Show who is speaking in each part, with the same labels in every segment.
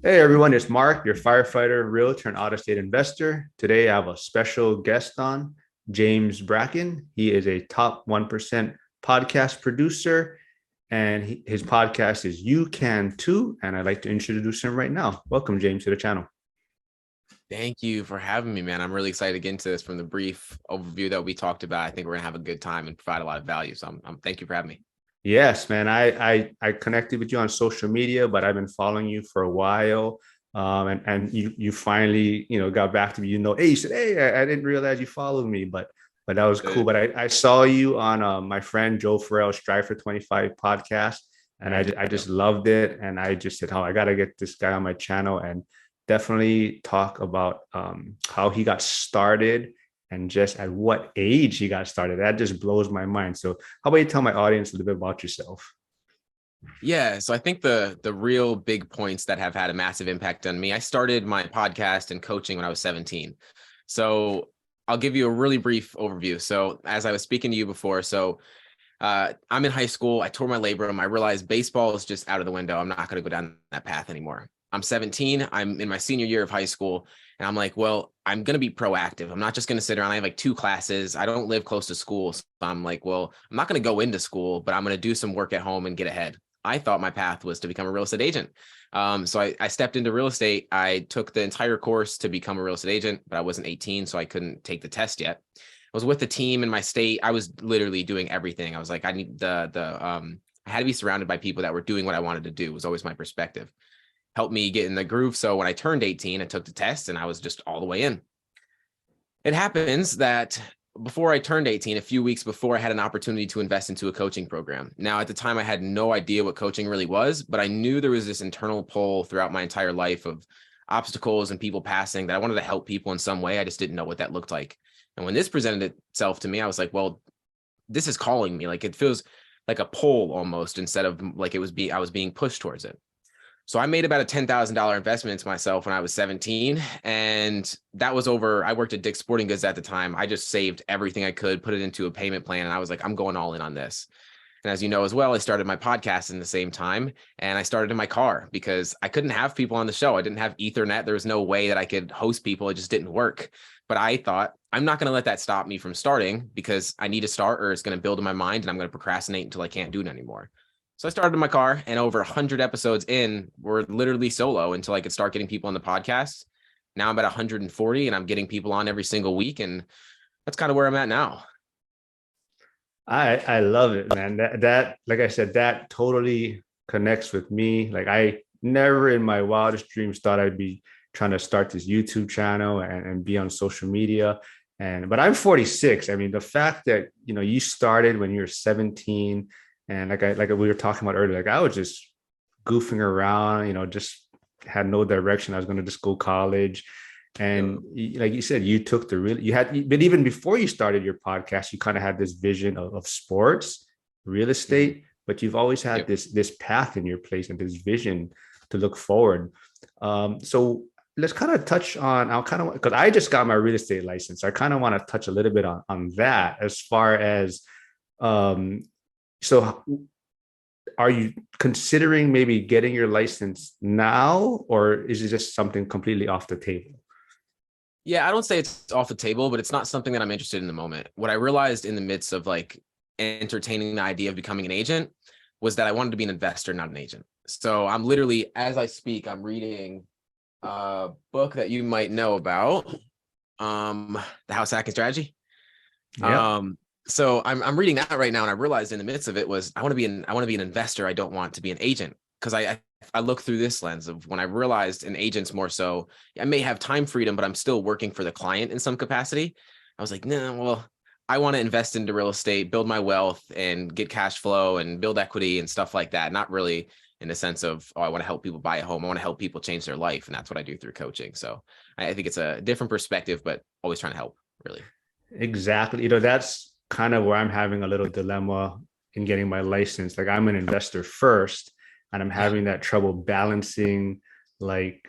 Speaker 1: Hey everyone, it's Mark, your firefighter, realtor, and out-of-state investor. Today I have a special guest on, James Brackin. He is a top 1% podcast producer, and his podcast is You Can Too. And I'd like to introduce him right now. Welcome, James, to the channel.
Speaker 2: Thank you for having me, man. I'm really excited to get into this. From the brief overview that we talked about, I think we're gonna have a good time and provide a lot of value. So I'm thank you for having me.
Speaker 1: Yes, man. I connected with you on social media, but I've been following you for a while. And you finally got back to me. Hey, you said, hey, I didn't realize you followed me, but that was cool. But I saw you on my friend Joe Farrell's Strive for 25 podcast, and I just loved it. And I just said, oh, I gotta get this guy on my channel and definitely talk about how he got started and just at what age he got started. That just blows my mind. So how about you tell my audience a little bit about yourself?
Speaker 2: Yeah, so I think the real big points that have had a massive impact on me. I started my podcast and coaching when I was 17. So I'll give you a really brief overview. So as I was speaking to you before, I'm in high school. I tore my labrum. I realized baseball is just out of the window. I'm not going to go down that path anymore. I'm 17. I'm in my senior year of high school. And I'm like, well, I'm going to be proactive. I'm not just going to sit around. I have like 2 classes. I don't live close to school. So I'm like, well, I'm not going to go into school, but I'm going to do some work at home and get ahead. I thought my path was to become a real estate agent. So I stepped into real estate. I took the entire course to become a real estate agent, but I wasn't 18, so I couldn't take the test yet. I was with the team in my state. I was literally doing everything. I was like, I had to be surrounded by people that were doing what I wanted to do, was always my perspective. Helped me get in the groove. So when I turned 18, I took the test and I was just all the way in. It happens that before I turned 18, a few weeks before, I had an opportunity to invest into a coaching program. Now, at the time, I had no idea what coaching really was, but I knew there was this internal pull throughout my entire life of obstacles and people passing that I wanted to help people in some way. I just didn't know what that looked like. And when this presented itself to me, I was like, well, this is calling me. Like, it feels like a pull almost, instead of like I was being pushed towards it. So I made about a $10,000 investment into myself when I was 17. And that was over. I worked at Dick's Sporting Goods at the time. I just saved everything I could, put it into a payment plan. And I was like, I'm going all in on this. And as you know as well, I started my podcast in the same time, and I started in my car because I couldn't have people on the show. I didn't have Ethernet. There was no way that I could host people. It just didn't work. But I thought, I'm not going to let that stop me from starting, because I need to start, or it's going to build in my mind and I'm going to procrastinate until I can't do it anymore. So I started in my car, and over 100 episodes in, we're literally solo until I could start getting people on the podcast. Now I'm at 140 and I'm getting people on every single week. And that's kind of where I'm at now.
Speaker 1: I love it, man. That like I said, that totally connects with me. Like I never in my wildest dreams thought I'd be trying to start this YouTube channel and be on social media. But I'm 46. I mean, the fact that you started when you were 17, and like we were talking about earlier, like I was just goofing around, just had no direction. I was going to just go college. And like you said, you took but even before you started your podcast, you kind of had this vision of sports, real estate, but you've always had this path in your place and this vision to look forward. So let's kind of touch on, because I just got my real estate license. I kind of want to touch a little bit on that, as far as, so are you considering maybe getting your license now, or is it just something completely off the table?
Speaker 2: Yeah, I don't say it's off the table, but it's not something that I'm interested in the moment. What I realized in the midst of like entertaining the idea of becoming an agent was that I wanted to be an investor, not an agent. So I'm literally, as I speak, I'm reading a book that you might know about, The House Hacking Strategy.
Speaker 1: Yeah.
Speaker 2: So I'm reading that right now, and I realized in the midst of it was I want to be an investor. I don't want to be an agent, because I look through this lens of when I realized an agent's more so, I may have time freedom, but I'm still working for the client in some capacity. I was like, no, well, I want to invest into real estate, build my wealth and get cash flow and build equity and stuff like that. Not really in the sense of, oh, I want to help people buy a home. I want to help people change their life. And that's what I do through coaching. So I think it's a different perspective, but always trying to help, really.
Speaker 1: Exactly. That's kind of where I'm having a little dilemma in getting my license. Like I'm an investor first, and I'm
Speaker 2: Yeah.
Speaker 1: having that trouble balancing, like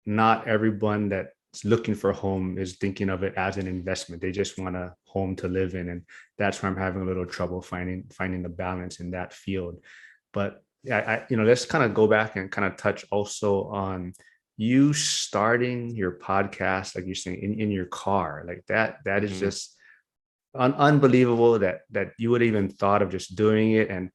Speaker 1: not everyone that's looking for a home is thinking of it as an investment. They just want a home to live in. And that's where I'm having a little trouble finding the balance in that field. But yeah, let's kind of go back and kind of touch also on you starting your podcast, like you're saying, in your car, like that is
Speaker 2: Mhm.
Speaker 1: just unbelievable that you would even thought of just doing it. And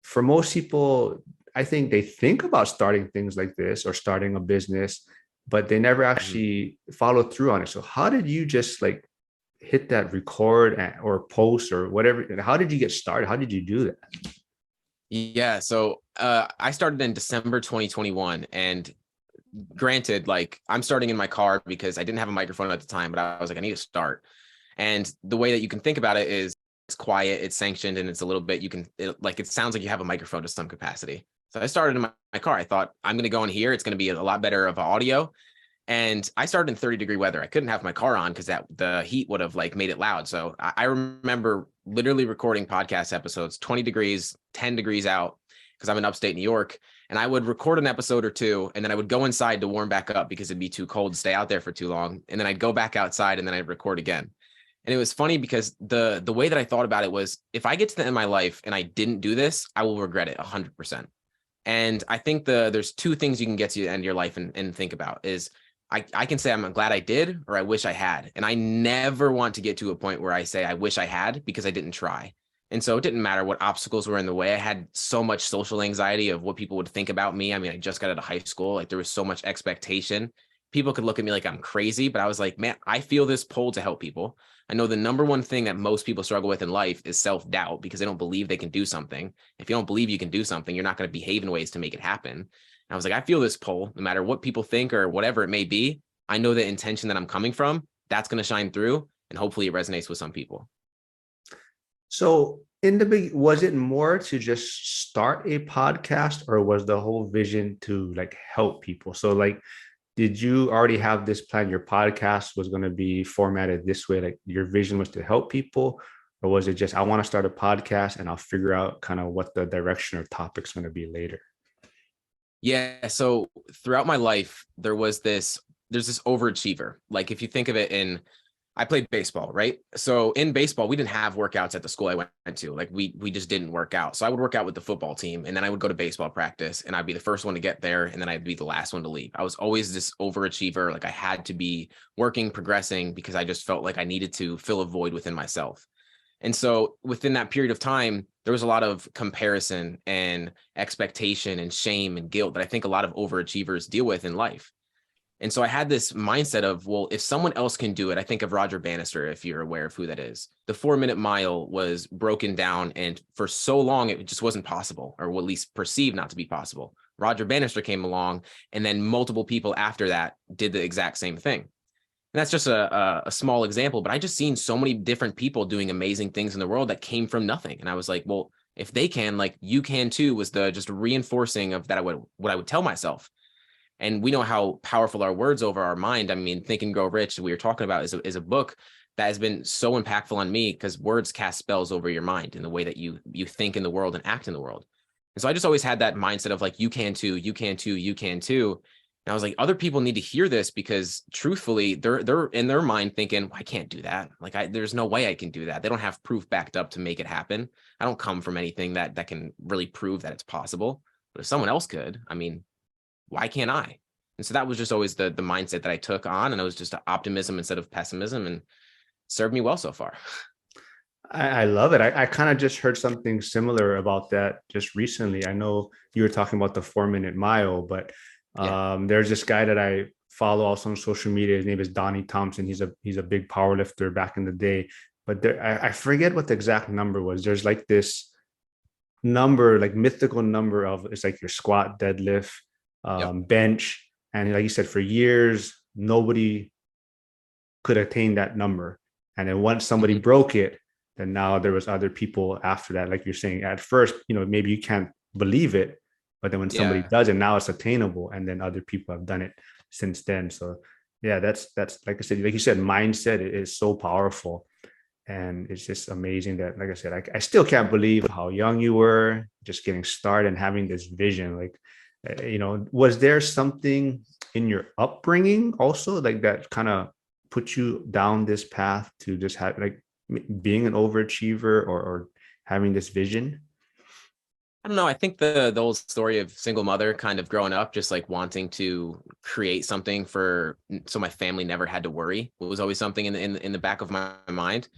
Speaker 1: for most people, I think they think about starting things like this or starting a business, but they never
Speaker 2: Mhm.
Speaker 1: actually follow through on it. So how did you just like hit that record or post or whatever? How did you get started? How did you do that?
Speaker 2: Yeah, so I started in December 2021, and granted, like I'm starting in my car because I didn't have a microphone at the time, but I was like, I need to start. And the way that you can think about it is it's quiet, it's sanctioned, and it's a little bit, it sounds like you have a microphone to some capacity. So I started in my car. I thought I'm going to go in here. It's going to be a lot better of audio. And I started in 30-degree weather. I couldn't have my car on because that the heat would have like made it loud. So I remember literally recording podcast episodes 20 degrees, 10 degrees out because I'm in upstate New York. And I would record an episode or two, and then I would go inside to warm back up because it'd be too cold to stay out there for too long. And then I'd go back outside and then I'd record again. And it was funny because the way that I thought about it was if I get to the end of my life and I didn't do this, I will regret it 100%. And I think there's two things you can get to the end of your life and think about is I can say I'm glad I did or I wish I had. And I never want to get to a point where I say I wish I had because I didn't try. And so it didn't matter what obstacles were in the way. I had so much social anxiety of what people would think about me. I mean, I just got out of high school. Like there was so much expectation. People could look at me like I'm crazy, but I was like, man, I feel this pull to help people. I know the number one thing that most people struggle with in life is self-doubt because they don't believe they can do something. If you don't believe you can do something, you're not going to behave in ways to make it happen. And I was like, I feel this pull, no matter what people think or whatever it may be. I know the intention that I'm coming from, that's going to shine through, and hopefully it resonates with some people.
Speaker 1: So in the big, was it more to just start a podcast or was the whole vision to like help people? So like, did you already have this plan? Your podcast was going to be formatted this way. Like your vision was to help people, or was it just, I want to start a podcast and I'll figure out kind of what the direction or topic's going to be later?
Speaker 2: Yeah. So throughout my life, there's this overachiever. Like if you think of it I played baseball, right? So in baseball, we didn't have workouts at the school I went to. Like we just didn't work out. So I would work out with the football team, and then I would go to baseball practice, and I'd be the first one to get there, and then I'd be the last one to leave. I was always this overachiever. Like I had to be working, progressing because I just felt like I needed to fill a void within myself. And so within that period of time, there was a lot of comparison and expectation and shame and guilt that I think a lot of overachievers deal with in life. And so I had this mindset of, well, if someone else can do it, I think of Roger Bannister, if you're aware of who that is. The 4 minute mile was broken down, and for so long, it just wasn't possible, or at least perceived not to be possible. Roger Bannister came along, and then multiple people after that did the exact same thing. And that's just a small example, but I just seen so many different people doing amazing things in the world that came from nothing. And I was like, well, if they can, like you can too, was the just reinforcing of that what I would tell myself. And we know how powerful our words over our mind. I mean, Think and Grow Rich, we were talking about, is a book that has been so impactful on me because words cast spells over your mind in the way that you think in the world and act in the world. And so I just always had that mindset of like, you can too, you can too, you can too. And I was like, other people need to hear this because truthfully, they're in their mind thinking, well, I can't do that. Like, there's no way I can do that. They don't have proof backed up to make it happen. I don't come from anything that can really prove that it's possible. But if someone else could, I mean, why can't I? And so that was just always the mindset that I took on, and it was just optimism instead of pessimism, and served me well so far.
Speaker 1: I love it. I kind of just heard something similar about that just recently. I know you were talking about the 4 minute mile, but
Speaker 2: Yeah.
Speaker 1: there's this guy that I follow also on social media. His name is Donnie Thompson. He's a big power lifter back in the day, but I forget what the exact number was. There's like this number, like mythical number of it's like your squat, deadlift,
Speaker 2: Yep.
Speaker 1: bench, and like you said, for years nobody could attain that number. And then once somebody
Speaker 2: Mhm.
Speaker 1: broke it, then now there was other people after that. Like you're saying, at first, maybe you can't believe it, but then when somebody
Speaker 2: Yeah.
Speaker 1: does it, now it's attainable, and then other people have done it since then. So yeah, that's like I said, like you said, mindset is so powerful. And it's just amazing that, like I said, I still can't believe how young you were, just getting started and having this vision. Like, was there something in your upbringing also like that kind of put you down this path to just have like being an overachiever or having this vision?
Speaker 2: I don't know. I think the old story of single mother kind of growing up, just like wanting to create something for so my family never had to worry was always something in the back of my mind.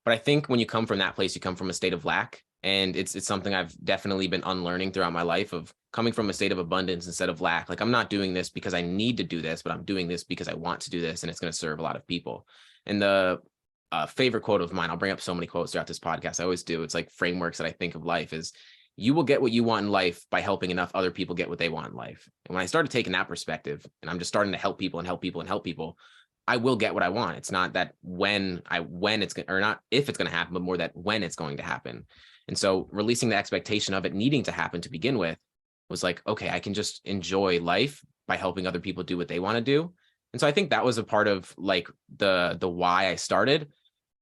Speaker 2: But I think when you come from that place, you come from a state of lack. And it's something I've definitely been unlearning throughout my life of coming from a state of abundance instead of lack. Like I'm not doing this because I need to do this, but I'm doing this because I want to do this and it's going to serve a lot of people. And the favorite quote of mine, I'll bring up so many quotes throughout this podcast. I always do. It's like frameworks that I think of life is you will get what you want in life by helping enough other people get what they want in life. And when I started taking that perspective and I'm just starting to help people and help people and help people, I will get what I want. It's not that when it's going or not if it's going to happen, but more that when it's going to happen. And so releasing the expectation of it needing to happen to begin with was like, okay, I can just enjoy life by helping other people do what they want to do. And so I think that was a part of like the why I started.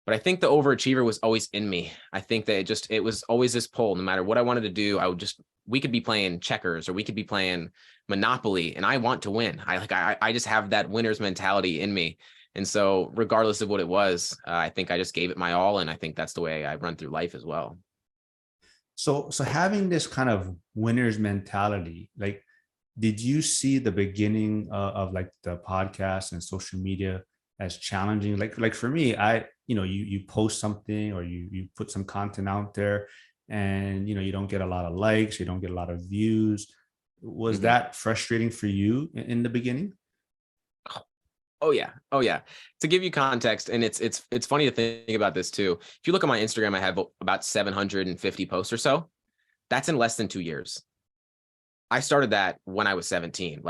Speaker 2: But I think the overachiever was always in me. I think that it was always this pull. No matter what I wanted to do, we could be playing checkers or we could be playing Monopoly, and I want to win. I just have that winner's mentality in me. And so regardless of what it was, I think I just gave it my all. And I think that's the way I run through life as well.
Speaker 1: So having this kind of winner's mentality, like, did you see the beginning of like the podcast and social media as challenging? Like for me, you post something or you put some content out there, and you don't get a lot of likes, you don't get a lot of views. Was
Speaker 2: Mhm.
Speaker 1: that frustrating for you in the beginning?
Speaker 2: Oh yeah. Oh yeah. To give you context, and it's funny to think about this too. If you look at my Instagram, I have about 750 posts or so. That's in less than 2 years. I started that when I was 17.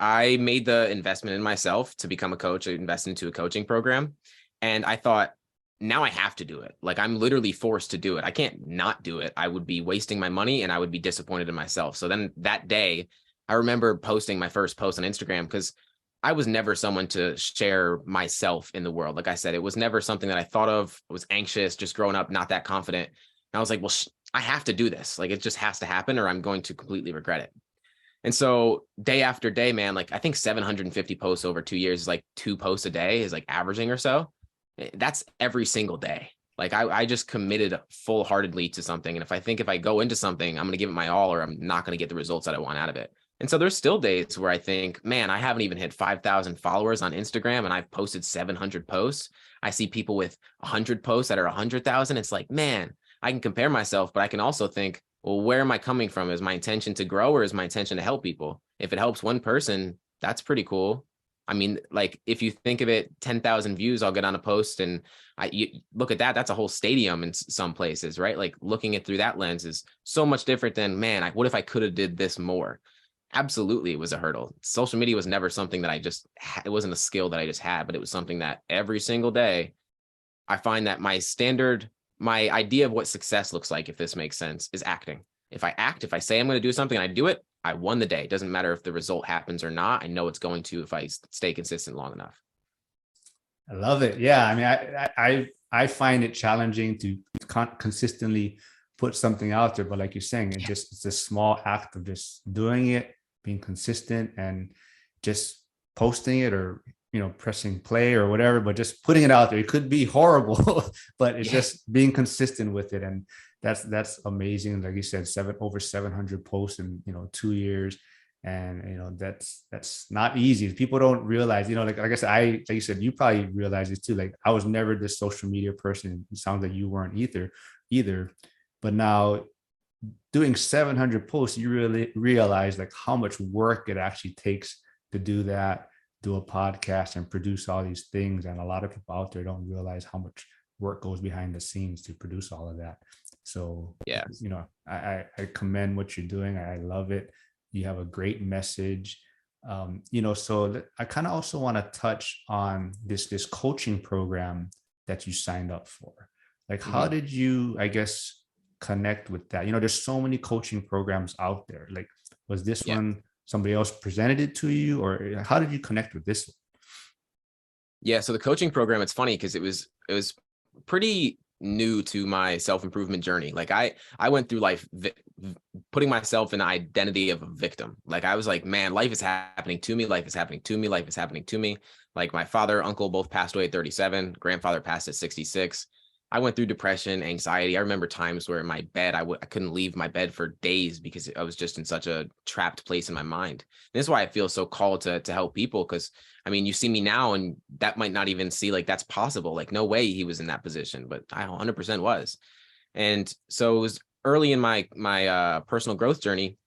Speaker 2: I made the investment in myself to become a coach. I invested into a coaching program. And I thought, now I have to do it. Like I'm literally forced to do it. I can't not do it. I would be wasting my money and I would be disappointed in myself. So then that day, I remember posting my first post on Instagram because I was never someone to share myself in the world. Like I said, it was never something that I thought of. I was anxious, just growing up, not that confident. And I was like, well, I have to do this. Like it just has to happen or I'm going to completely regret it. And so day after day, man, like I think 750 posts over 2 years is like 2 posts a day is like averaging or so. That's every single day. Like I just committed full heartedly to something. And if I go into something, I'm going to give it my all or I'm not going to get the results that I want out of it. And so there's still days where I think, man, I haven't even hit 5,000 followers on Instagram and I've posted 700 posts. I see people with 100 posts that are 100,000. It's like, man, I can compare myself, but I can also think, well, where am I coming from? Is my intention to grow or is my intention to help people? If it helps one person, that's pretty cool. I mean, like if you think of it, 10,000 views, I'll get on a post and you look at that. That's a whole stadium in some places, right? Like looking at through that lens is so much different than, man, what if I could have did this more? Absolutely, it was a hurdle. Social media was never something that it wasn't a skill that I just had, but it was something that every single day I find that my idea of what success looks like, if this makes sense, is acting. If I say I'm going to do something and I do it, I won the day. It doesn't matter if the result happens or not. I know it's going to if I stay consistent long enough.
Speaker 1: I love it. Yeah, I mean, I find it challenging to consistently put something out there, but like you're saying, it's a small act of just doing it, being consistent, and just posting it or pressing play or whatever, but just putting it out there. It could be horrible, but it's
Speaker 2: Yeah.
Speaker 1: just being consistent with it, and that's amazing. Like you said, over 700 posts in 2 years, and that's not easy. People don't realize, like I said, like you said, you probably realize it too. Like I was never this social media person. It sounds like you weren't either, but now doing 700 posts, you really realize like how much work it actually takes to do that, do a podcast and produce all these things. And a lot of people out there don't realize how much work goes behind the scenes to produce all of that. So
Speaker 2: Yeah.
Speaker 1: I commend what you're doing. I love it. You have a great message. So I kind of also want to touch on this coaching program that you signed up for. Like, how
Speaker 2: Mhm.
Speaker 1: did you, I guess, connect with that? There's so many coaching programs out there. Like, was this
Speaker 2: Yeah.
Speaker 1: one somebody else presented it to you, or how did you connect with this one?
Speaker 2: Yeah. So the coaching program, it's funny because it was pretty new to my self-improvement journey. Like I went through life putting myself in the identity of a victim. Like I was like, man, life is happening to me. Life is happening to me. Life is happening to me. Like my father, uncle both passed away at 37. Grandfather passed at 66. I went through depression, anxiety. I remember times where in my bed, I couldn't leave my bed for days because I was just in such a trapped place in my mind. And this is why I feel so called to help people. Cause I mean, you see me now and that might not even see like that's possible. Like no way he was in that position, but I 100% was. And so it was early in my personal growth journey,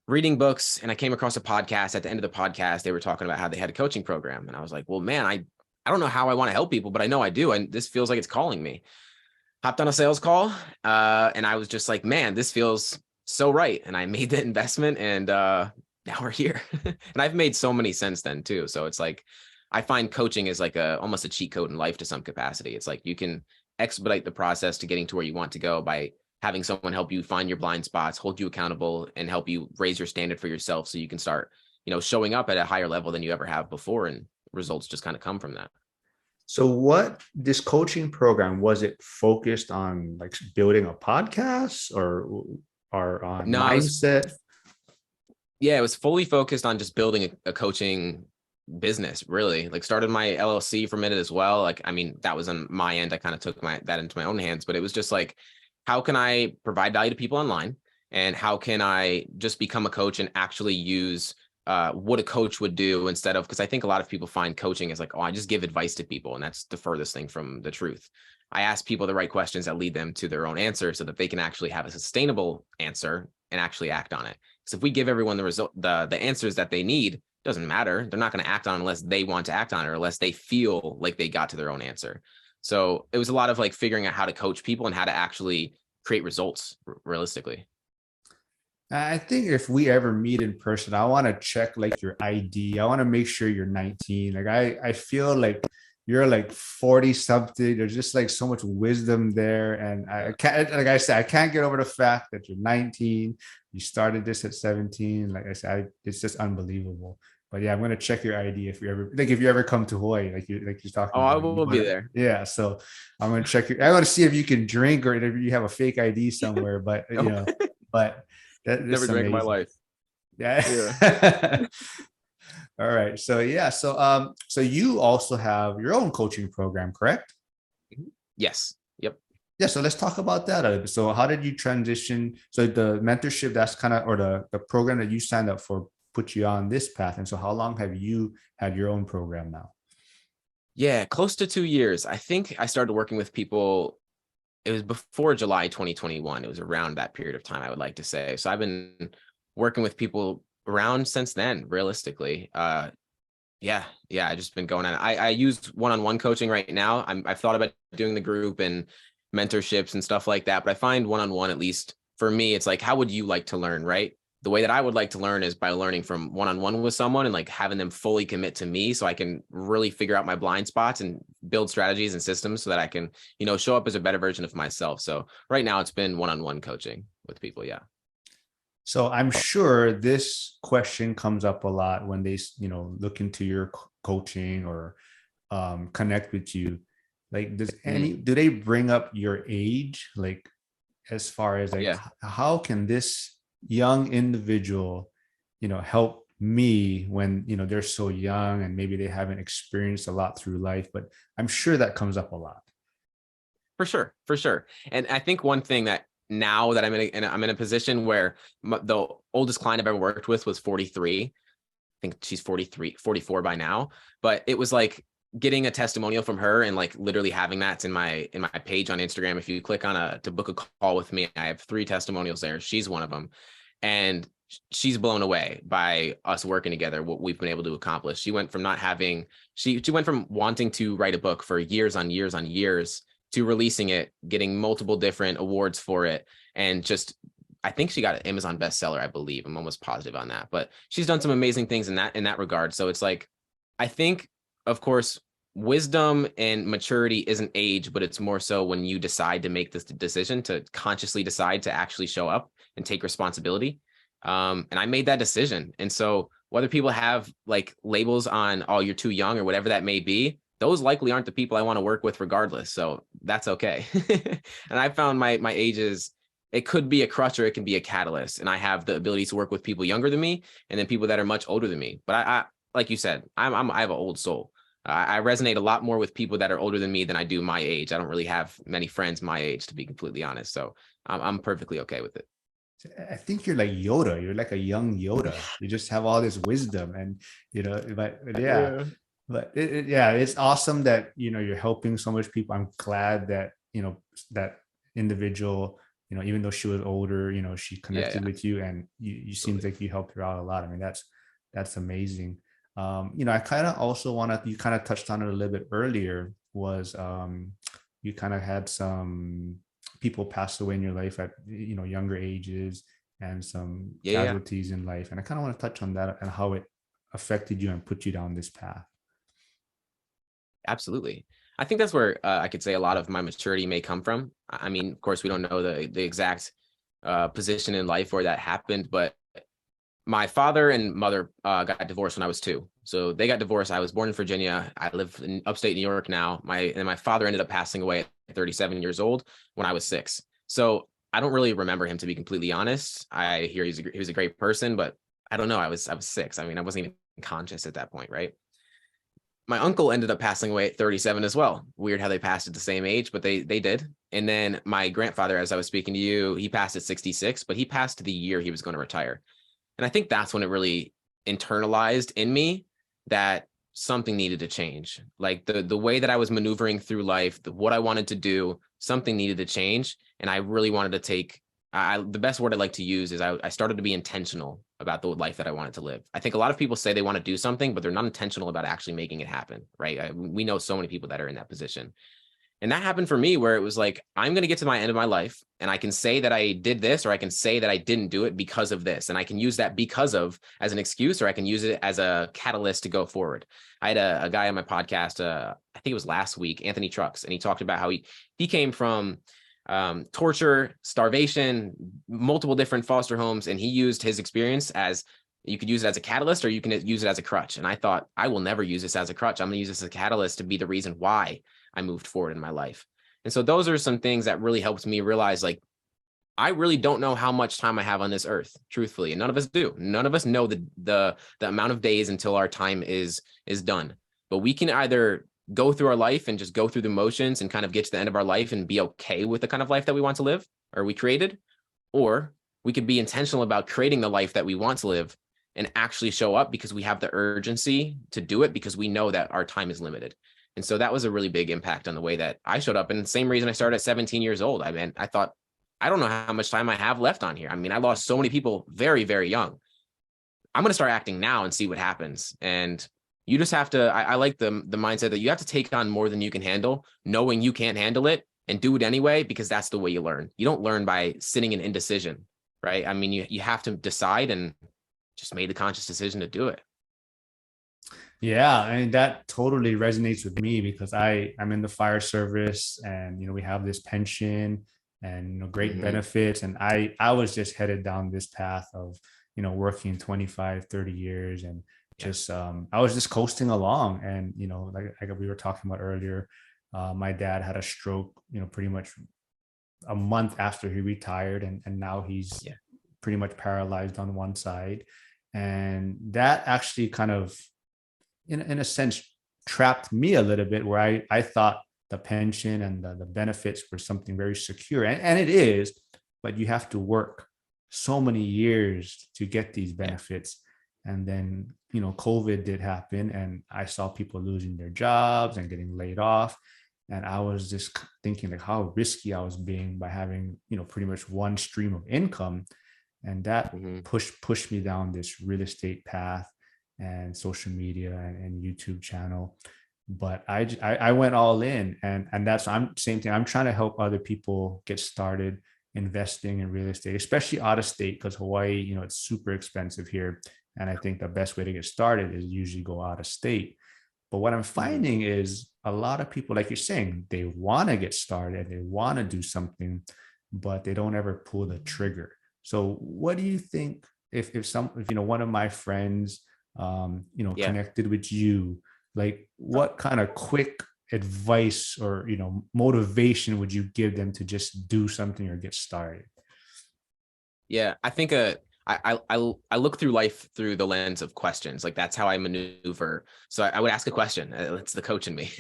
Speaker 2: reading books, and I came across a podcast. At the end of the podcast, they were talking about how they had a coaching program. And I was like, well, man, I don't know how I want to help people, but I know I do. And this feels like it's calling me. Hopped on a sales call, and I was just like, man, this feels so right. And I made the investment, and now we're here. And I've made so many since then too. So it's like, I find coaching is like almost a cheat code in life to some capacity. It's like you can expedite the process to getting to where you want to go by having someone help you find your blind spots, hold you accountable, and help you raise your standard for yourself so you can start, showing up at a higher level than you ever have before. And results just kind of come from that.
Speaker 1: So what this coaching program, was it focused on like building a podcast or on
Speaker 2: No,
Speaker 1: mindset?
Speaker 2: it was fully focused on just building a coaching business, really. Like started my LLC for a minute as well. Like, I mean, that was on my end. I kind of took that into my own hands, but it was just like, how can I provide value to people online? And how can I just become a coach and actually use what a coach would do instead of, because I think a lot of people find coaching as like, oh, I just give advice to people. And that's the furthest thing from the truth. I ask people the right questions that lead them to their own answer so that they can actually have a sustainable answer and actually act on it. Because if we give everyone the answers that they need, doesn't matter. They're not going to act on it unless they want to act on it or unless they feel like they got to their own answer. So it was a lot of like figuring out how to coach people and how to actually create results realistically.
Speaker 1: I think if we ever meet in person, I want to check like your ID. I want to make sure you're 19. Like I feel like you're like 40 something. There's just like so much wisdom there. And I can't, like I said, I can't get over the fact that you're 19. You started this at 17. Like I said, it's just unbelievable. But yeah, I'm gonna check your ID if you ever come to Hawaii, like you're
Speaker 2: Oh,
Speaker 1: talking
Speaker 2: I
Speaker 1: about.
Speaker 2: will be there.
Speaker 1: Yeah. So I'm gonna check I want to see if you can drink or if you have a fake ID somewhere. But
Speaker 2: Nope.
Speaker 1: but
Speaker 2: Never
Speaker 1: that's
Speaker 2: drank in my
Speaker 1: amazing.
Speaker 2: life. Yeah.
Speaker 1: Yeah. All right. So yeah. So you also have your own coaching program, correct?
Speaker 2: Yes. Yep.
Speaker 1: Yeah. So let's talk about that a little bit. So how did you transition? So the mentorship that's kind of, or the program that you signed up for put you on this path. And so how long have you had your own program now?
Speaker 2: Yeah, close to 2 years. I think I started working with people. It was before July 2021. It was around that period of time, I would like to say. So I've been working with people around since then, realistically. Yeah, I just been going on. I use one-on-one coaching right now. I've thought about doing the group and mentorships and stuff like that, but I find one-on-one, at least for me, it's like, how would you like to learn, right? The way that I would like to learn is by learning from one-on-one with someone and like having them fully commit to me so I can really figure out my blind spots and build strategies and systems so that I can, show up as a better version of myself. So right now it's been one-on-one coaching with people. Yeah.
Speaker 1: So I'm sure this question comes up a lot when they, look into your coaching or connect with you. Like, do they bring up your age? Like, as far as like,
Speaker 2: Yeah.
Speaker 1: how can this young individual, help me when, they're so young and maybe they haven't experienced a lot through life, but I'm sure that comes up a lot.
Speaker 2: For sure. For sure. And I think one thing that now that I'm in a position where the oldest client I've ever worked with was 43. I think she's 43, 44 by now, but it was like getting a testimonial from her and like literally having that in my page on Instagram. If you click on to book a call with me, I have 3 testimonials there. She's one of them. And she's blown away by us working together, what we've been able to accomplish. She went from not having, she went from wanting to write a book for years on years on years to releasing it, getting multiple different awards for it. And just, I think she got an Amazon bestseller, I believe. I'm almost positive on that, but she's done some amazing things in that regard. So it's like, I think, of course, wisdom and maturity isn't age, but it's more so when you decide to make this decision to consciously decide to actually show up and take responsibility. And I made that decision. And so whether people have like labels on, oh, you're too young or whatever that may be, those likely aren't the people I want to work with regardless. So that's okay. And I found my ages, it could be a crutch or it can be a catalyst. And I have the ability to work with people younger than me and then people that are much older than me. But I like you said, I have an old soul. I resonate a lot more with people that are older than me than I do my age. I don't really have many friends my age, to be completely honest. So I'm perfectly okay with it.
Speaker 1: I think you're like Yoda. You're like a young Yoda. You just have all this wisdom, and but yeah,
Speaker 2: Yeah.
Speaker 1: but yeah, it's awesome that you're helping so much people. I'm glad that that individual, even though she was older, she
Speaker 2: Yeah,
Speaker 1: connected
Speaker 2: yeah,
Speaker 1: with you, and you seems
Speaker 2: absolutely.
Speaker 1: like you helped her out a lot. I mean, that's amazing. I kind of also want to, you kind of touched on it a little bit earlier, was you kind of had some people pass away in your life at younger ages, and some
Speaker 2: Yeah, yeah,
Speaker 1: casualties in life, and I kind of want to touch on that and how it affected you and put you down this path.
Speaker 2: absolutely. I think that's where I could say a lot of my maturity may come from. I mean, of course, we don't know the exact position in life where that happened, but my father and mother got divorced when I was 2. So they got divorced. I was born in Virginia. I live in upstate New York now. My father ended up passing away at 37 years old when I was 6. So I don't really remember him, to be completely honest. I hear he was a great person, but I don't know. I was 6. I mean, I wasn't even conscious at that point, right? My uncle ended up passing away at 37 as well. Weird how they passed at the same age, but they did. And then my grandfather, as I was speaking to you, he passed at 66, but he passed the year he was going to retire. And I think that's when it really internalized in me that something needed to change. Like the way that I was maneuvering through life, what I wanted to do, something needed to change. And I really wanted to take, the best word I like to use is I started to be intentional about the life that I wanted to live. I think a lot of people say they want to do something, but they're not intentional about actually making it happen, right? We know so many people that are in that position. And that happened for me where it was like, I'm going to get to my end of my life and I can say that I did this, or I can say that I didn't do it because of this. And I can use that because of as an excuse, or I can use it as a catalyst to go forward. I had a guy on my podcast, I think it was last week, Anthony Trucks, and he talked about how he came from torture, starvation, multiple different foster homes. And he used his experience as, you could use it as a catalyst or you can use it as a crutch. And I thought, I will never use this as a crutch. I'm going to use this as a catalyst to be the reason why I moved forward in my life. And so those are some things that really helped me realize, like, I really don't know how much time I have on this earth, truthfully. And none of us do. None of us know the amount of days until our time is done. But we can either go through our life and just go through the motions and kind of get to the end of our life and be okay with the kind of life that we want to live or we created, or we could be intentional about creating the life that we want to live and actually show up because we have the urgency to do it because we know that our time is limited. And so that was a really big impact on the way that I showed up. And the same reason I started at 17 years old. I mean, I thought, I don't know how much time I have left on here. I mean, I lost so many people very, very young. I'm going to start acting now and see what happens. And you just have to, I like the mindset that you have to take on more than you can handle, knowing you can't handle it, and do it anyway, because that's the way you learn. You don't learn by sitting in indecision, right? I mean, you have to decide, and just made the conscious decision to do it.
Speaker 1: Yeah, I mean that totally resonates with me because I'm in the fire service, and we have this pension and great
Speaker 2: Mm-hmm.
Speaker 1: benefits, and I was just headed down this path of working 25, 30 years, and
Speaker 2: Yeah.
Speaker 1: just I was just coasting along, and like we were talking about earlier, my dad had a stroke, pretty much a month after he retired, and now he's
Speaker 2: Yeah.
Speaker 1: pretty much paralyzed on one side, and that actually kind of in a sense trapped me a little bit, where I thought the pension and the benefits were something very secure, and it is, but you have to work so many years to get these
Speaker 2: Yeah.
Speaker 1: benefits. And then COVID did happen, and I saw people losing their jobs and getting laid off, and I was just thinking like how risky I was being by having pretty much one stream of income, and that
Speaker 2: Mm-hmm.
Speaker 1: pushed me down this real estate path and social media and YouTube channel. But I went all in, and that's, I'm same thing. I'm trying to help other people get started investing in real estate, especially out of state, because Hawaii, it's super expensive here. And I think the best way to get started is usually go out of state. But what I'm
Speaker 2: Mm-hmm.
Speaker 1: finding is a lot of people, like you're saying, they want to get started, they want to do something, but they don't ever pull the trigger. So what do you think, if one of my friends
Speaker 2: Yeah.
Speaker 1: connected with you, like what kind of quick advice or motivation would you give them to just do something or get started?
Speaker 2: Yeah. I think I look through life through the lens of questions. Like that's how I maneuver. So I would ask a question. It's the coach in me.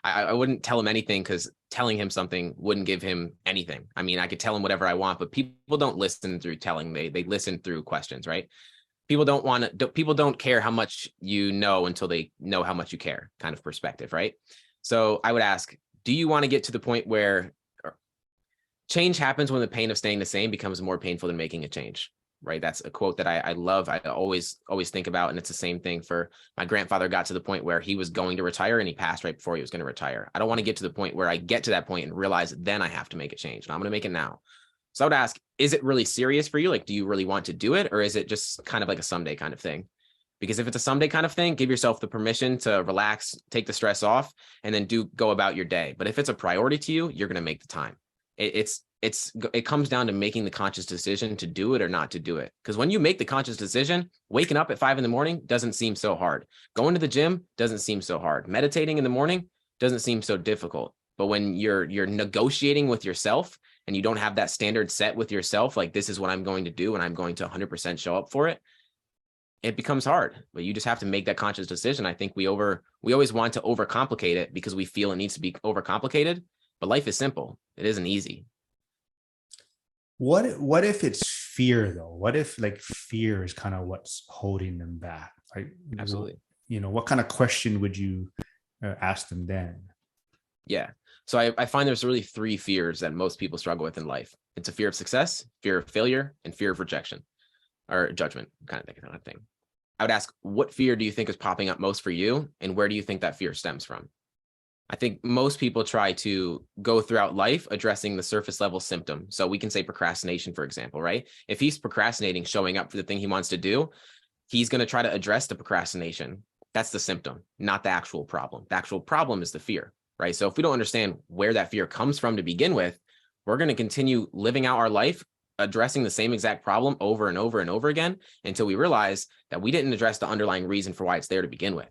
Speaker 2: I wouldn't tell him anything because telling him something wouldn't give him anything. I mean, I could tell him whatever I want, but people don't listen through telling. They listen through questions, right? People don't care how much you know until they know how much you care, kind of perspective, right? So I would ask, do you want to get to the point where change happens when the pain of staying the same becomes more painful than making a change? Right. That's a quote that I love. I always think about. And it's the same thing for my grandfather. Got to the point where he was going to retire and he passed right before he was going to retire. I don't want to get to the point where I get to that point and realize then I have to make a change. And I'm going to make it now. So I would ask, is it really serious for you? Like, do you really want to do it? Or is it just kind of like a someday kind of thing? Because if it's a someday kind of thing, give yourself the permission to relax, take the stress off, and then go about your day. But if it's a priority to you, you're going to make the time. It comes down to making the conscious decision to do it or not to do it. Because when you make the conscious decision, waking up at 5 a.m. doesn't seem so hard. Going to the gym doesn't seem so hard. Meditating in the morning doesn't seem so difficult. But when you're negotiating with yourself and you don't have that standard set with yourself, like this is what I'm going to do and I'm going to 100% show up for it, it becomes hard. But you just have to make that conscious decision. I think we always want to overcomplicate it because we feel it needs to be overcomplicated. But life is simple. It isn't easy.
Speaker 1: What if it's fear though? What if like fear is kind of what's holding them back? Like,
Speaker 2: Absolutely.
Speaker 1: what kind of question would you ask them then?
Speaker 2: Yeah. So I find there's really 3 fears that most people struggle with in life. It's a fear of success, fear of failure, and fear of rejection or judgment kind of thing. I would ask, what fear do you think is popping up most for you? And where do you think that fear stems from? I think most people try to go throughout life addressing the surface level symptom. So we can say procrastination, for example, right? If he's procrastinating, showing up for the thing he wants to do, he's going to try to address the procrastination. That's the symptom, not the actual problem. The actual problem is the fear, right? So if we don't understand where that fear comes from to begin with, we're going to continue living out our life addressing the same exact problem over and over and over again until we realize that we didn't address the underlying reason for why it's there to begin with.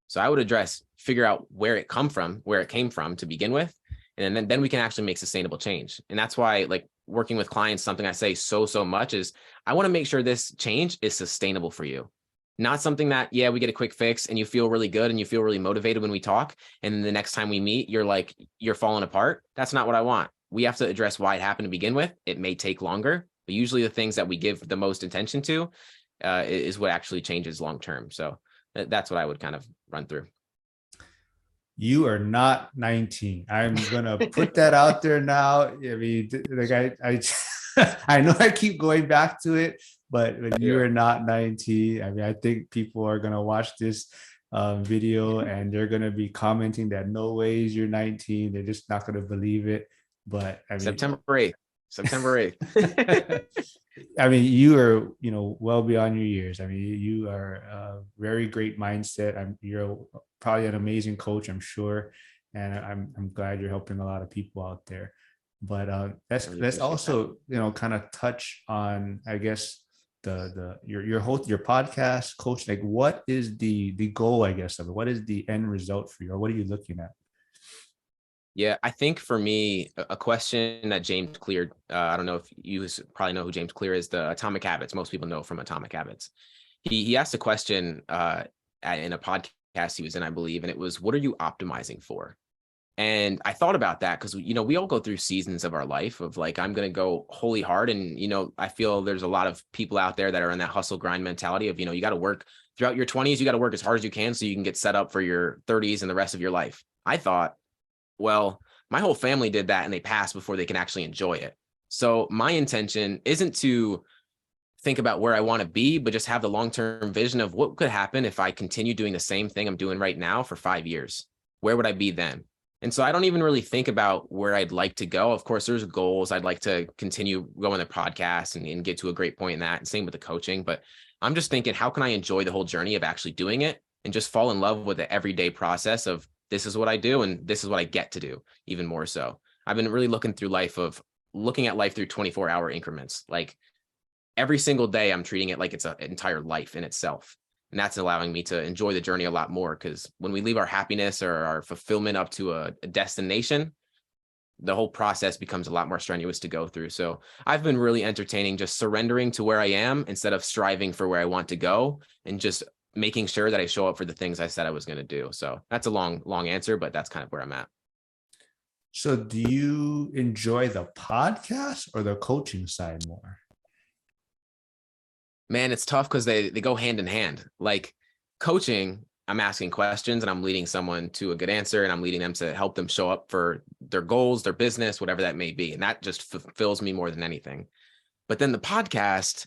Speaker 2: So I would figure out where it came from to begin with. And then we can actually make sustainable change. And that's why, like, working with clients, something I say so much is I want to make sure this change is sustainable for you. Not something that, yeah, we get a quick fix and you feel really good and you feel really motivated when we talk. And then the next time we meet, you're falling apart. That's not what I want. We have to address why it happened to begin with. It may take longer, but usually the things that we give the most attention to is what actually changes long term. So that's what I would kind of run through.
Speaker 1: You are not 19. I'm gonna put that out there now. I mean, like I I know I keep going back to it, but you are not 19. I mean, I think people are gonna watch this video and they're gonna be commenting that no ways you're 19. They're just not gonna believe it. But I mean,
Speaker 2: September 8th.
Speaker 1: I mean, you are, well beyond your years. I mean, you are a very great mindset. You're probably an amazing coach, I'm sure. And I'm glad you're helping a lot of people out there. But let's also, kind of touch on, I guess, your podcast, coach. Like, what is the goal, I guess, of it? What is the end result for you, or what are you looking at?
Speaker 2: Yeah, I think for me, a question that James Clear, I don't know if you probably know who James Clear is, the Atomic Habits. Most people know from Atomic Habits. He asked a question in a podcast he was in, I believe, and it was, what are you optimizing for? And I thought about that because, we all go through seasons of our life of like, I'm going to go wholly hard. And, I feel there's a lot of people out there that are in that hustle grind mentality of, you got to work throughout your 20s. You got to work as hard as you can so you can get set up for your 30s and the rest of your life. I thought, well, my whole family did that and they passed before they can actually enjoy it. So my intention isn't to think about where I want to be, but just have the long-term vision of what could happen if I continue doing the same thing I'm doing right now for 5 years. Where would I be then? And so I don't even really think about where I'd like to go. Of course, there's goals. I'd like to continue going the podcast and get to a great point in that. And same with the coaching. But I'm just thinking, how can I enjoy the whole journey of actually doing it and just fall in love with the everyday process of this is what I do and this is what I get to do, even more so. I've been really looking at life through 24-hour increments. Like every single day, I'm treating it like it's an entire life in itself. And that's allowing me to enjoy the journey a lot more, because when we leave our happiness or our fulfillment up to a destination, the whole process becomes a lot more strenuous to go through. So I've been really entertaining just surrendering to where I am instead of striving for where I want to go, and just making sure that I show up for the things I said I was going to do. So that's a long answer, but that's kind of where I'm at.
Speaker 1: So do you enjoy the podcast or the coaching side more?
Speaker 2: Man, it's tough because they go hand in hand. Like coaching, I'm asking questions and I'm leading someone to a good answer, and I'm leading them to help them show up for their goals, their business, whatever that may be. And that just fulfills me more than anything. But then the podcast,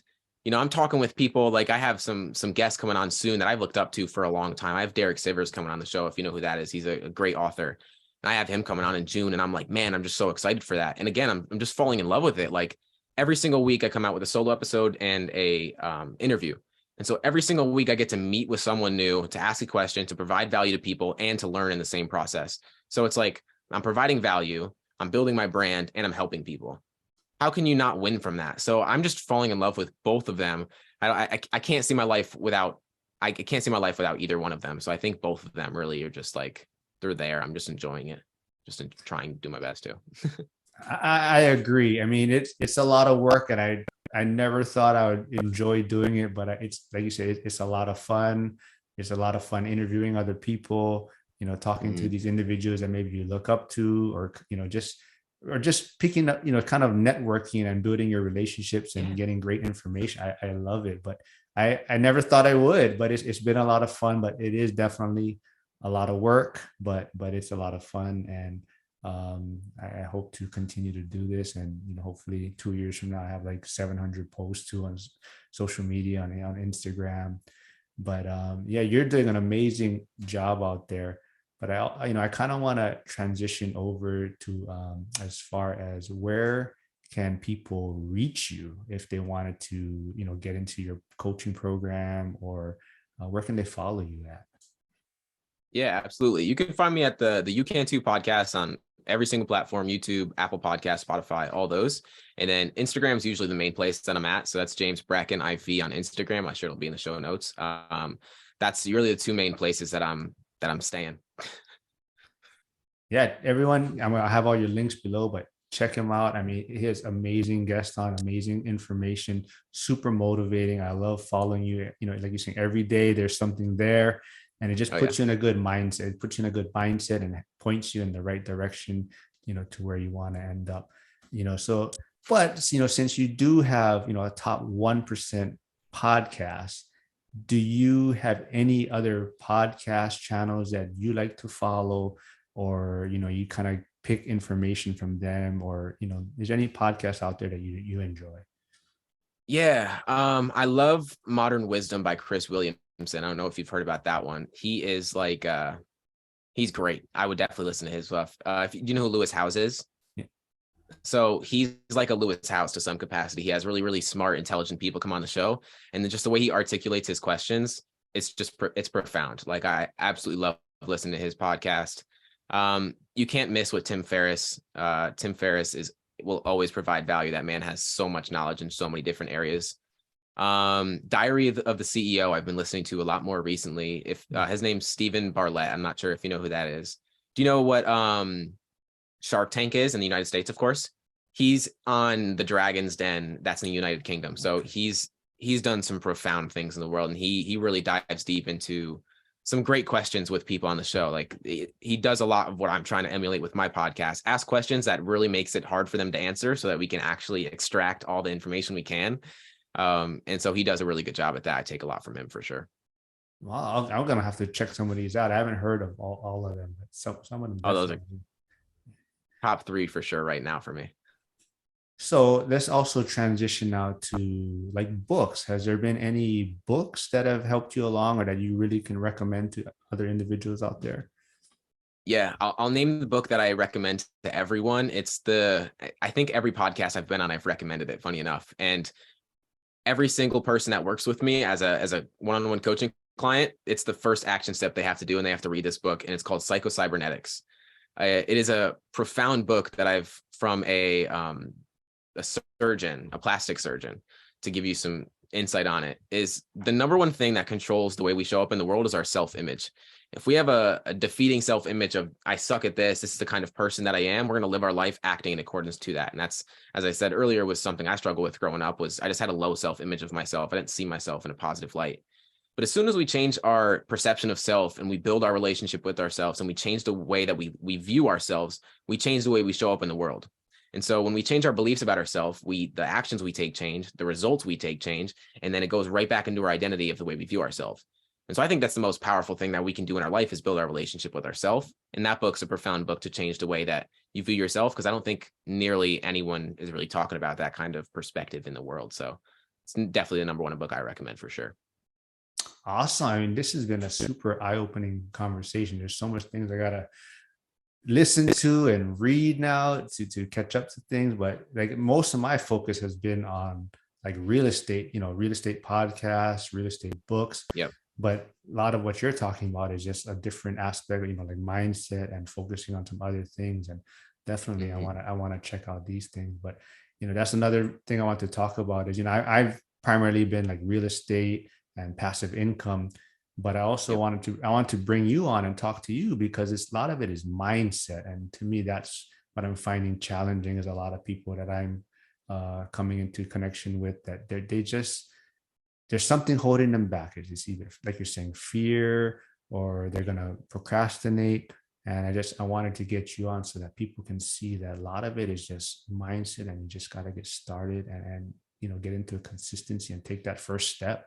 Speaker 2: I'm talking with people. Like I have some guests coming on soon that I've looked up to for a long time. I have Derek Sivers coming on the show, if you know who that is. He's a great author. And I have him coming on in June, and I'm like, man, I'm just so excited for that. And again, I'm just falling in love with it. Like every single week I come out with a solo episode and a interview. And so every single week I get to meet with someone new, to ask a question, to provide value to people, and to learn in the same process. So it's like I'm providing value, I'm building my brand, and I'm helping people. How can you not win from that? So I'm just falling in love with both of them. I can't see my life without, I can't see my life without either one of them. So I think both of them really are just like, they're there. I'm just enjoying it, just trying to do my best too.
Speaker 1: I agree. I mean, it's a lot of work, and I never thought I would enjoy doing it, but it's like you say, it's a lot of fun. It's a lot of fun interviewing other people, talking to these individuals that maybe you look up to, or just picking up, kind of networking and building your relationships and getting great information. I love it, but I never thought I would, but it's been a lot of fun. But it is definitely a lot of work, but it's a lot of fun. And I hope to continue to do this, and hopefully 2 years from now I have like 700 posts too on social media, on Instagram. But yeah, you're doing an amazing job out there. But I kind of want to transition over to as far as where can people reach you if they wanted to get into your coaching program, or where can they follow you at?
Speaker 2: Yeah, absolutely. You can find me at the You Can Too podcast on every single platform: YouTube, Apple Podcast, Spotify, all those. And then Instagram is usually the main place that I'm at. So that's James Brackin IV on Instagram. I'm sure it'll be in the show notes. That's really the two main places that I'm staying.
Speaker 1: Yeah, everyone, I have all your links below, but check him out. I mean, he has amazing guests on, amazing information, super motivating. I love following you. Like you're saying, every day there's something there, and it just puts you in a good mindset. It puts you in a good mindset and points you in the right direction, to where you want to end up. So, but since you do have a top 1% podcast, do you have any other podcast channels that you like to follow, or you kind of pick information from them, or is there any podcast out there that you enjoy?
Speaker 2: Yeah, I love Modern Wisdom by Chris Williamson. I don't know if you've heard about that one. He is like he's great. I would definitely listen to his stuff. Do you know who Lewis Howes is?
Speaker 1: Yeah.
Speaker 2: So he's like a Lewis Howes to some capacity. He has really, really smart, intelligent people come on the show, and then just the way he articulates his questions, it's profound. Like I absolutely love listening to his podcast. You can't miss with Tim Ferriss. Tim Ferriss will always provide value. That man has so much knowledge in so many different areas. Diary of the CEO, I've been listening to a lot more recently. If his name's Stephen Bartlett, I'm not sure if you know who that is. Do you know what Shark Tank is in the United States? Of course, he's on the Dragon's Den. That's in the United Kingdom. So he's done some profound things in the world, and he really dives deep into some great questions with people on the show. Like he does a lot of what I'm trying to emulate with my podcast: ask questions that really makes it hard for them to answer, so that we can actually extract all the information we can. And so he does a really good job at that. I take a lot from him for sure.
Speaker 1: Well, I'm gonna have to check some of these out. I haven't heard of all of them, but some of them
Speaker 2: Oh, those are
Speaker 1: definitely.
Speaker 2: top three for sure right now for me.
Speaker 1: So let's also transition now to like books. Has there been any books that have helped you along, or that you really can recommend to other individuals out there?
Speaker 2: Yeah, I'll name the book that I recommend to everyone. I think every podcast I've been on, I've recommended it, funny enough. And every single person that works with me as a one-on-one coaching client, it's the first action step they have to do, and they have to read this book, and it's called Psycho-Cybernetics. It is a profound book that I've from a surgeon, a plastic surgeon, to give you some insight on it. Is the number one thing that controls the way we show up in the world is our self-image. If we have a defeating self-image of I suck at this is the kind of person that I am, we're going to live our life acting in accordance to that. And that's, as I said earlier, was something I struggled with growing up. Was I just had a low self-image of myself. I didn't see myself in a positive light. But as soon as we change our perception of self and we build our relationship with ourselves and we change the way that we view ourselves, we change the way we show up in the world. And so when we change our beliefs about ourselves, the actions we take change, the results we take change, and then it goes right back into our identity of the way we view ourselves. And so I think that's the most powerful thing that we can do in our life is build our relationship with ourselves. And that book's a profound book to change the way that you view yourself, because I don't think nearly anyone is really talking about that kind of perspective in the world. So it's definitely the number one book I recommend for sure.
Speaker 1: Awesome. I mean, this has been a super eye-opening conversation. There's so much things I gotta listen to and read now to catch up to things. But like most of my focus has been on like real estate, real estate podcasts, real estate books.
Speaker 2: Yep.
Speaker 1: But a lot of what you're talking about is just a different aspect, like mindset and focusing on some other things. And definitely I want to check out these things. But that's another thing I want to talk about is, I've primarily been like real estate and passive income, but I also I want to bring you on and talk to you because a lot of it is mindset. And to me, that's what I'm finding challenging is a lot of people that I'm coming into connection with that they just, there's something holding them back. It's either like you're saying fear or they're going to procrastinate. And I wanted to get you on so that people can see that a lot of it is just mindset and you just got to get started and get into a consistency and take that first step.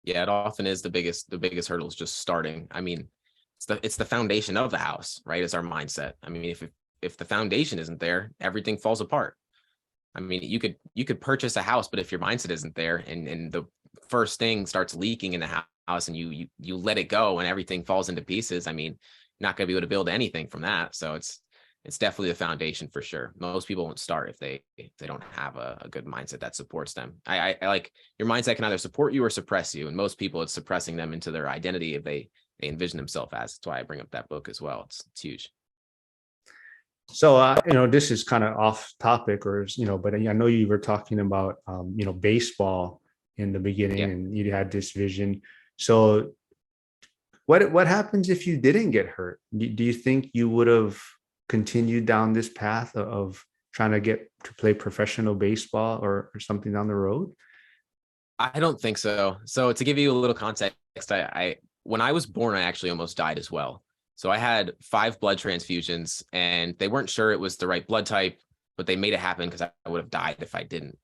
Speaker 2: Yeah, it often is the biggest hurdle is just starting. I mean, it's the foundation of the house, right? It's our mindset. I mean, if the foundation isn't there, everything falls apart. I mean, you could purchase a house, but if your mindset isn't there and the first thing starts leaking in the house and you let it go and everything falls into pieces, I mean, you're not going to be able to build anything from that. So it's definitely the foundation for sure. Most people won't start if they don't have a good mindset that supports them. I like your mindset can either support you or suppress you. And most people, it's suppressing them into their identity if they envision themselves as. That's why I bring up that book as well. It's huge.
Speaker 1: So, this is kind of off topic but I know you were talking about, baseball in the beginning and you had this vision. So what happens if you didn't get hurt? Do you think you would have continued down this path of trying to get to play professional baseball or something down the road?
Speaker 2: I don't think so. So to give you a little context, I when I was born, I actually almost died as well. So I had 5 blood transfusions and they weren't sure it was the right blood type, but they made it happen because I would have died if I didn't.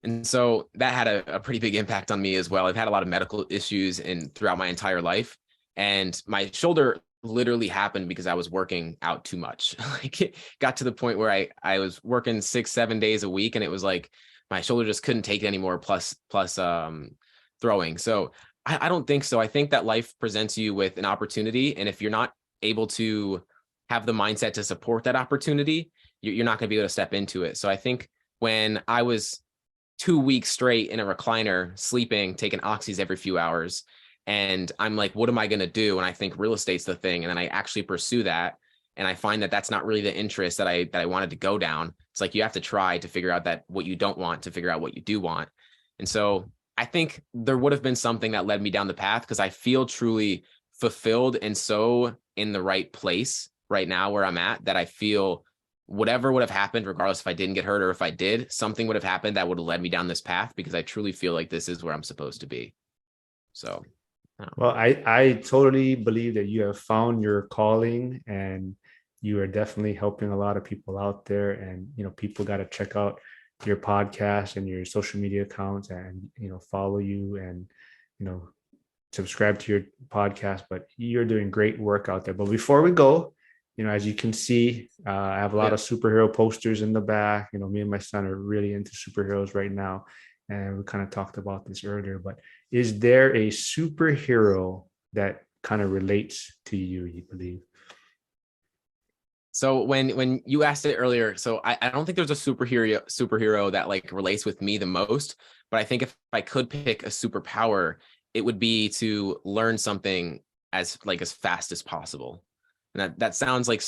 Speaker 2: And so that had a pretty big impact on me as well. I've had a lot of medical issues throughout my entire life. And my shoulder literally happened because I was working out too much. Like it got to the point where I was working 6-7 days a week and it was like my shoulder just couldn't take it anymore, plus throwing. So I don't think so. I think that life presents you with an opportunity. And if you're not able to have the mindset to support that opportunity, you're not going to be able to step into it. So I think when I was 2 weeks straight in a recliner, sleeping, taking oxys every few hours, and I'm like, what am I going to do? And I think real estate's the thing. And then I actually pursue that. And I find that that's not really the interest that I wanted to go down. It's like, you have to try to figure out that what you don't want to figure out what you do want. And so I think there would have been something that led me down the path because I feel truly fulfilled and so in the right place right now where I'm at that I feel whatever would have happened, regardless if I didn't get hurt or if I did, something would have happened that would have led me down this path because I truly feel like this is where I'm supposed to be. So,
Speaker 1: well, I totally believe that you have found your calling and you are definitely helping a lot of people out there. And, people got to check out your podcast and your social media accounts and, follow you and, subscribe to your podcast. But you're doing great work out there. But before we go, as you can see, I have a lot of superhero posters in the back. Me and my son are really into superheroes right now. And we kind of talked about this earlier, but is there a superhero that kind of relates to you believe?
Speaker 2: So when you asked it earlier, so I don't think there's a superhero that like relates with me the most, but I think if I could pick a superpower, it would be to learn something as fast as possible. And that sounds like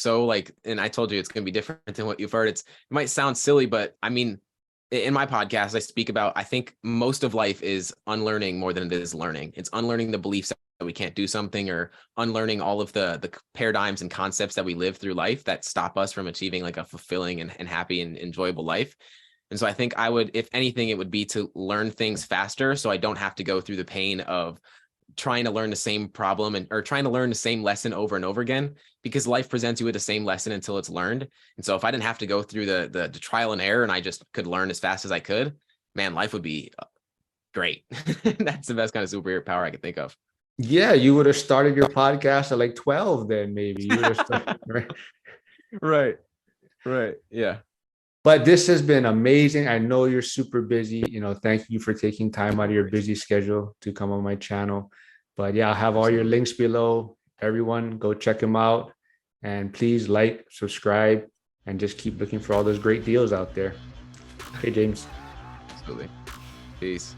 Speaker 2: and I told you it's going to be different than what you've heard. It might sound silly, but I mean, in my podcast, I speak about, I think most of life is unlearning more than it is learning. It's unlearning the beliefs we can't do something, or unlearning all of the paradigms and concepts that we live through life that stop us from achieving like a fulfilling and happy and enjoyable life. And so I think I would, if anything, it would be to learn things faster so I don't have to go through the pain of trying to learn the same problem or trying to learn the same lesson over and over again, because life presents you with the same lesson until it's learned. And so if I didn't have to go through the trial and error and I just could learn as fast as I could, man, life would be great. That's the best kind of superhero power I could think of.
Speaker 1: Yeah, you would have started your podcast at like 12 then maybe. You would have started, right?
Speaker 2: Right. Right. Yeah.
Speaker 1: But this has been amazing. I know you're super busy. Thank you for taking time out
Speaker 2: No
Speaker 1: of your
Speaker 2: worries.
Speaker 1: busy schedule to come on my channel. But yeah, I'll have all your
Speaker 2: Absolutely.
Speaker 1: links below. Everyone, go check them out. And please like, subscribe, and just keep looking for all those great deals out there. Okay, James.
Speaker 2: Absolutely. Peace.